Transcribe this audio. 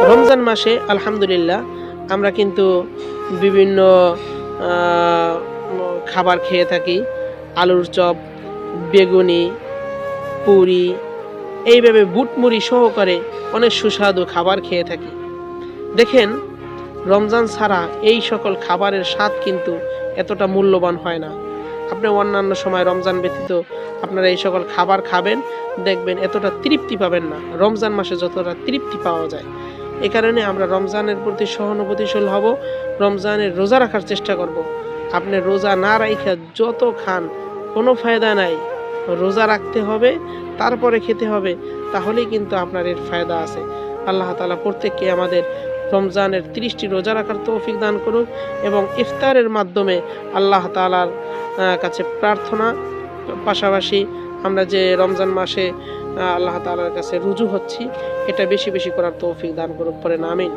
রমজান মাসে আলহামদুলিল্লাহ আমরা কিন্তু বিভিন্ন খাবার খেয়ে থাকি। আলুর চপ, বেগুনি, পুরি, এইভাবে বুটমুড়ি সহকারে অনেক সুস্বাদু খাবার খেয়ে থাকি। দেখেন, রমজান ছাড়া এই সকল খাবারের স্বাদ কিন্তু এতটা মূল্যবান হয় না। আপনি অন্যান্য সময় রমজান ব্যতীত আপনারা এই সকল খাবার খাবেন, দেখবেন এতটা তৃপ্তি পাবেন না রমজান মাসে যতটা তৃপ্তি পাওয়া যায়। এ কারণে আমরা রমজানের প্রতি সহানুভূতিশীল হব, রমজানের রোজা রাখার চেষ্টা করব। আপনি রোজা না রাখা যত খান কোনো ফায়দা নাই। রোজা রাখতে হবে, তারপরে খেতে হবে, তাহলেই কিন্তু আপনার এর ফায়দা আছে। আল্লাহ তাআলা প্রত্যেককে আমাদের রমজানের 30টি রোজা রাখার তৌফিক দান করুক এবং ইফতারের মাধ্যমে আল্লাহ তাআলার কাছে প্রার্থনা, পাশাপাশি আমরা যে রমজান মাসে আল্লাহ তাআলার কাছে রুজু হচ্ছি, এটা বেশি বেশি করার তৌফিক দান করুক, পড়েন আমিন।